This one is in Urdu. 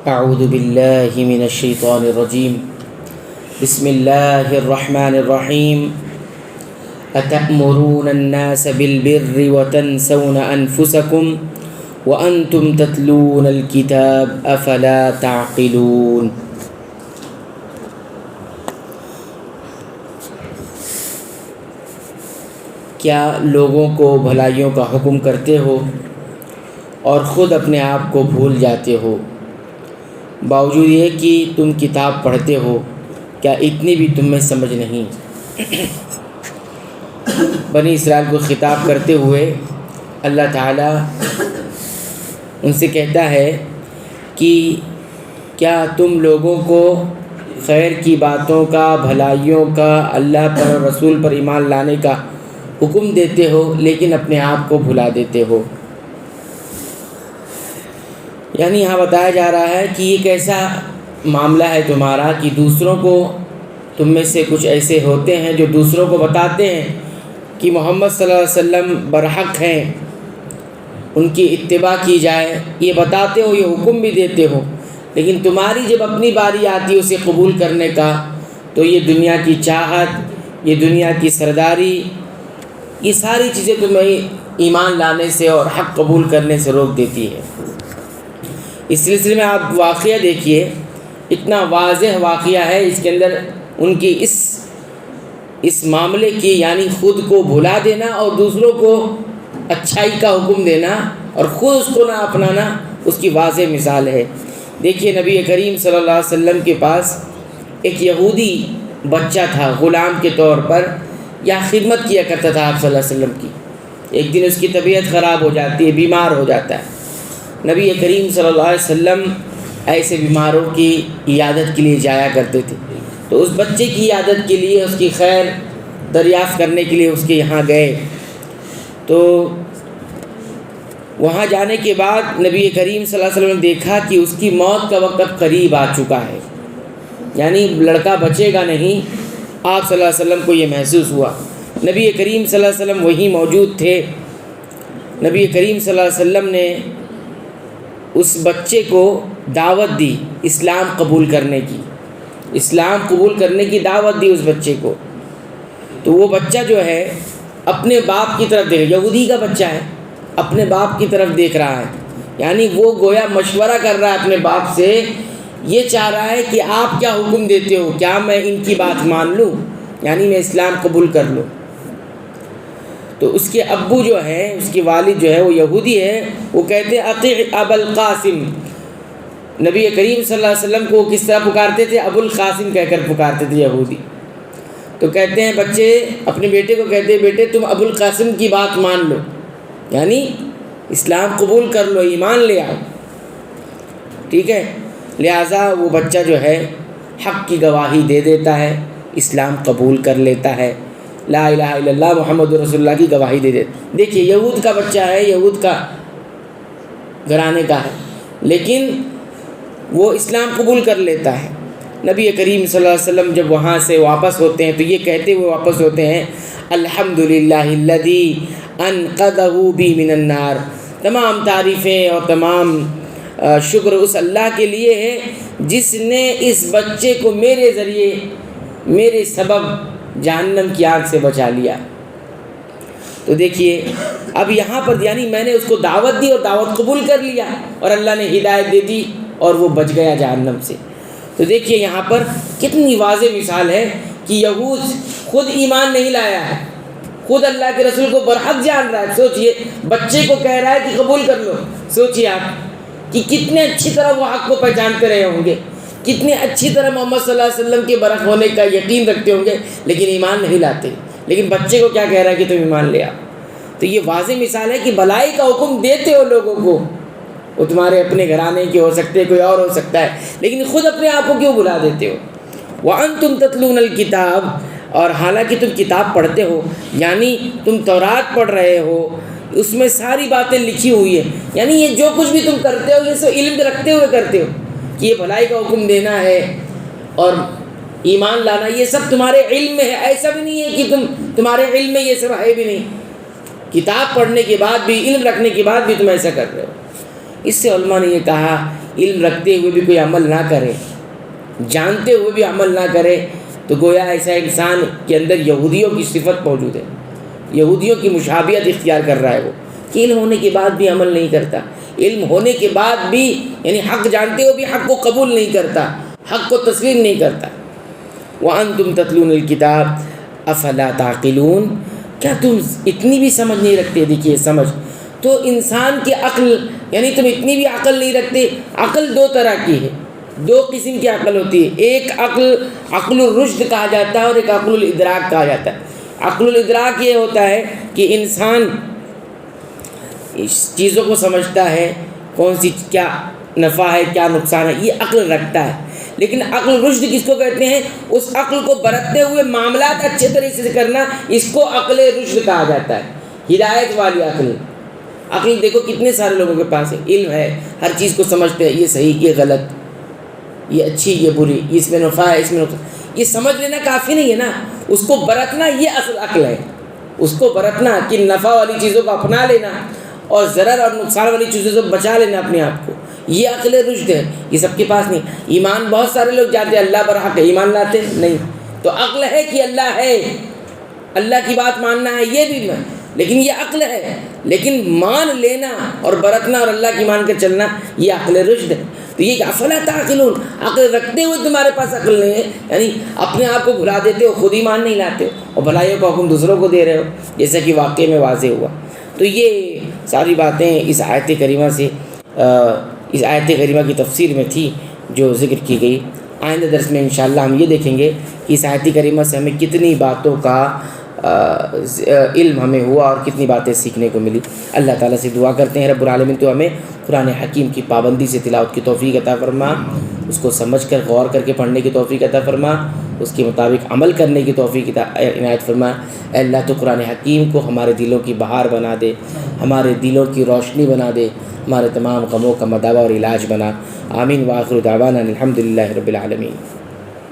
اعوذ باللہ من الشیطان الرجیم بسم اللہ الرحمن الرحیم اتأمرون الناس بالبر وتنسون انفسکم وانتم تتلون الکتاب افلا تعقلون۔ کیا لوگوں کو بھلائیوں کا حکم کرتے ہو اور خود اپنے آپ کو بھول جاتے ہو؟ باوجود یہ کہ تم کتاب پڑھتے ہو، کیا اتنی بھی تم میں سمجھ نہیں؟ بنی اسرائیل کو خطاب کرتے ہوئے اللہ تعالیٰ ان سے کہتا ہے کہ کیا تم لوگوں کو خیر کی باتوں کا، بھلائیوں کا، اللہ پر اور رسول پر ایمان لانے کا حکم دیتے ہو لیکن اپنے آپ کو بھلا دیتے ہو؟ یعنی یہاں بتایا جا رہا ہے کہ یہ کیسا معاملہ ہے تمہارا کہ دوسروں کو، تم میں سے کچھ ایسے ہوتے ہیں جو دوسروں کو بتاتے ہیں کہ محمد صلی اللہ علیہ وسلم برحق ہیں، ان کی اتباع کی جائے، یہ بتاتے ہو، یہ حکم بھی دیتے ہو، لیکن تمہاری جب اپنی باری آتی ہے اسے قبول کرنے کا تو یہ دنیا کی چاہت، یہ دنیا کی سرداری، یہ ساری چیزیں تمہیں ایمان لانے سے اور حق قبول کرنے سے روک دیتی ہے۔ اس سلسلے میں آپ واقعہ دیکھیے، اتنا واضح واقعہ ہے اس کے اندر ان کی اس معاملے کی، یعنی خود کو بھلا دینا اور دوسروں کو اچھائی کا حکم دینا اور خود اس کو نہ اپنانا، اس کی واضح مثال ہے۔ دیکھیے نبی کریم صلی اللہ علیہ وسلم کے پاس ایک یہودی بچہ تھا، غلام کے طور پر یا خدمت کیا کرتا تھا آپ صلی اللہ علیہ وسلم کی۔ ایک دن اس کی طبیعت خراب ہو جاتی ہے، بیمار ہو جاتا ہے۔ نبی کریم صلی اللہ علیہ وسلم ایسے بیماروں کی عیادت کے لیے جایا کرتے تھے، تو اس بچے کی عیادت کے لیے، اس کی خیر دریافت کرنے کے لیے اس کے یہاں گئے۔ تو وہاں جانے کے بعد نبی کریم صلی اللہ علیہ وسلم نے دیکھا کہ اس کی موت کا وقت قریب آ چکا ہے، یعنی لڑکا بچے گا نہیں۔ آپ صلی اللہ علیہ وسلم کو یہ محسوس ہوا۔ نبی کریم صلی اللہ علیہ وسلم وہیں موجود تھے۔ نبی کریم صلی اللہ علیہ وسلم نے اس بچے کو دعوت دی اسلام قبول کرنے کی، اسلام قبول کرنے کی دعوت دی اس بچے کو۔ تو وہ بچہ جو ہے اپنے باپ کی طرف دیکھ، یہودی کا بچہ ہے، اپنے باپ کی طرف دیکھ رہا ہے، یعنی وہ گویا مشورہ کر رہا ہے اپنے باپ سے، یہ چاہ رہا ہے کہ آپ کیا حکم دیتے ہو، کیا میں ان کی بات مان لوں، یعنی میں اسلام قبول کر لوں۔ تو اس کے ابو جو ہیں، اس کے والد جو ہے وہ یہودی ہے، وہ کہتے ہیں اطیع ابا القاسم۔ نبی کریم صلی اللہ علیہ وسلم کو کس طرح پکارتے تھے؟ ابو القاسم کہہ کر پکارتے تھے یہودی۔ تو کہتے ہیں بچے اپنے بیٹے کو کہتے ہیں بیٹے تم ابو القاسم کی بات مان لو، یعنی اسلام قبول کر لو، ایمان لے آؤ، ٹھیک ہے۔ لہٰذا وہ بچہ جو ہے حق کی گواہی دے دیتا ہے، اسلام قبول کر لیتا ہے، لا الہ الا اللہ محمد رسول اللہ کی گواہی دے دیتے۔ دیکھیے یہود کا بچہ ہے، یہود کا گھرانے کا ہے، لیکن وہ اسلام قبول کر لیتا ہے۔ نبی کریم صلی اللہ علیہ وسلم جب وہاں سے واپس ہوتے ہیں تو یہ کہتے ہوئے واپس ہوتے ہیں الحمدللہ الذی انقذہ بی من النار۔ تمام تعریفیں اور تمام شکر اس اللہ کے لیے ہے جس نے اس بچے کو میرے ذریعے، میرے سبب جہنم کی آگ سے بچا لیا۔ تو دیکھیے اب یہاں پر یعنی میں نے اس کو دعوت دی اور دعوت قبول کر لیا اور اللہ نے ہدایت دے دی اور وہ بچ گیا جہنم سے۔ تو دیکھیے یہاں پر کتنی واضح مثال ہے کہ یہود خود ایمان نہیں لایا ہے، خود اللہ کے رسول کو برحق جان رہا ہے۔ سوچئے بچے کو کہہ رہا ہے کہ قبول کر لو، سوچئے آپ کہ کتنے اچھی طرح وہ حق کو پہچانتے رہے ہوں گے، کتنے اچھی طرح محمد صلی اللہ علیہ وسلم کے برحق ہونے کا یقین رکھتے ہوں گے، لیکن ایمان نہیں لاتے۔ لیکن بچے کو کیا کہہ رہا ہے کہ تم ایمان لے آؤ۔ تو یہ واضح مثال ہے کہ بھلائی کا حکم دیتے ہو لوگوں کو، وہ تمہارے اپنے گھرانے کے ہو سکتے، کوئی اور ہو سکتا ہے، لیکن خود اپنے آپ کو کیوں بھلا دیتے ہو؟ وَأَنْتُمْ تَتْلُونَ الْكِتَابَ، اور حالانکہ تم کتاب پڑھتے ہو، یعنی تم تورات پڑھ رہے ہو، اس میں ساری باتیں لکھی ہوئی ہیں، یعنی یہ جو کچھ بھی تم کرتے ہو یہ سب علم رکھتے ہوئے کرتے ہو کہ یہ بھلائی کا حکم دینا ہے اور ایمان لانا، یہ سب تمہارے علم میں ہے۔ ایسا بھی نہیں ہے کہ تمہارے علم میں یہ سب ہے بھی نہیں، کتاب پڑھنے کے بعد بھی، علم رکھنے کے بعد بھی تم ایسا کر رہے ہو۔ اس سے علماء نے یہ کہا علم رکھتے ہوئے بھی کوئی عمل نہ کرے، جانتے ہوئے بھی عمل نہ کرے، تو گویا ایسا انسان کے اندر یہودیوں کی صفت موجود ہے، یہودیوں کی مشابہت اختیار کر رہا ہے وہ، کہ علم ہونے کے بعد بھی عمل نہیں کرتا، علم ہونے کے بعد بھی یعنی حق جانتے ہوئے بھی حق کو قبول نہیں کرتا، حق کو تسلیم نہیں کرتا۔ وَأَنْتُمْ تَتْلُونَ الْكِتَابَ أَفَلَا تَعْقِلُونَ، کیا تم اتنی بھی سمجھ نہیں رکھتے؟ دیکھیے سمجھ تو انسان کی عقل، یعنی تم اتنی بھی عقل نہیں رکھتے۔ عقل دو طرح کی ہے، دو قسم کی عقل ہوتی ہے، ایک عقل الرشد کہا جاتا ہے اور ایک عقل الادراک کہا جاتا ہے۔ عقل الادراک یہ ہوتا ہے کہ انسان اس چیزوں کو سمجھتا ہے، کون سی کیا نفع ہے کیا نقصان ہے، یہ عقل رکھتا ہے۔ لیکن عقل رشد کس کو کہتے ہیں؟ اس عقل کو برتتے ہوئے معاملات اچھے طریقے سے کرنا، اس کو عقل رشد کہا جاتا ہے، ہدایت والی عقل۔ عقل دیکھو کتنے سارے لوگوں کے پاس ہے، علم ہے، ہر چیز کو سمجھتے ہیں، یہ صحیح یہ غلط، یہ اچھی یہ بری، اس میں نفع ہے اس میں نقصان، یہ سمجھ لینا کافی نہیں ہے نا، اس کو برتنا یہ اصل عقل ہے، اس کو برتنا کہ نفع والی چیزوں کو اپنا لینا اور ضرر اور نقصان والی چیزوں سے بچا لینا اپنے آپ کو، یہ عقل رشد ہے۔ یہ سب کے پاس نہیں۔ ایمان بہت سارے لوگ جانتے ہیں اللہ برحق ہے، ایمان لاتے نہیں، تو عقل ہے کہ اللہ ہے، اللہ کی بات ماننا ہے یہ بھی میں، لیکن یہ عقل ہے، لیکن مان لینا اور برتنا اور اللہ کی مان کر چلنا یہ عقل رشد ہے۔ تو یہ افلا تعقلون، عقل رکھتے ہوئے تمہارے پاس عقل نہیں ہے، یعنی اپنے آپ کو بھلا دیتے ہو، خود ایمان نہیں لاتے ہو اور بھلائیوں کا حکم دوسروں کو دے رہے ہو، جیسا کہ واقعے میں واضح ہوا۔ تو یہ ساری باتیں اس آیت کریمہ سے اس آیت کریمہ کی تفسیر میں تھی جو ذکر کی گئی۔ آئندہ درس میں انشاءاللہ ہم یہ دیکھیں گے کہ اس آیت کریمہ سے ہمیں کتنی باتوں کا علم ہمیں ہوا اور کتنی باتیں سیکھنے کو ملی۔ اللہ تعالیٰ سے دعا کرتے ہیں رب العالمین تو ہمیں قرآن حکیم کی پابندی سے تلاوت کی توفیق عطا فرما، اس کو سمجھ کر غور کر کے پڑھنے کی توفیق عطا فرما، اس کے مطابق عمل کرنے کی توفیق عنایت فرما۔ اے اللہ تو قرآن حکیم کو ہمارے دلوں کی بہار بنا دے، ہمارے دلوں کی روشنی بنا دے، ہمارے تمام غموں کا مداوا اور علاج بنا۔ آمین۔ وآخر دعوانا الحمدللہ رب العالمین۔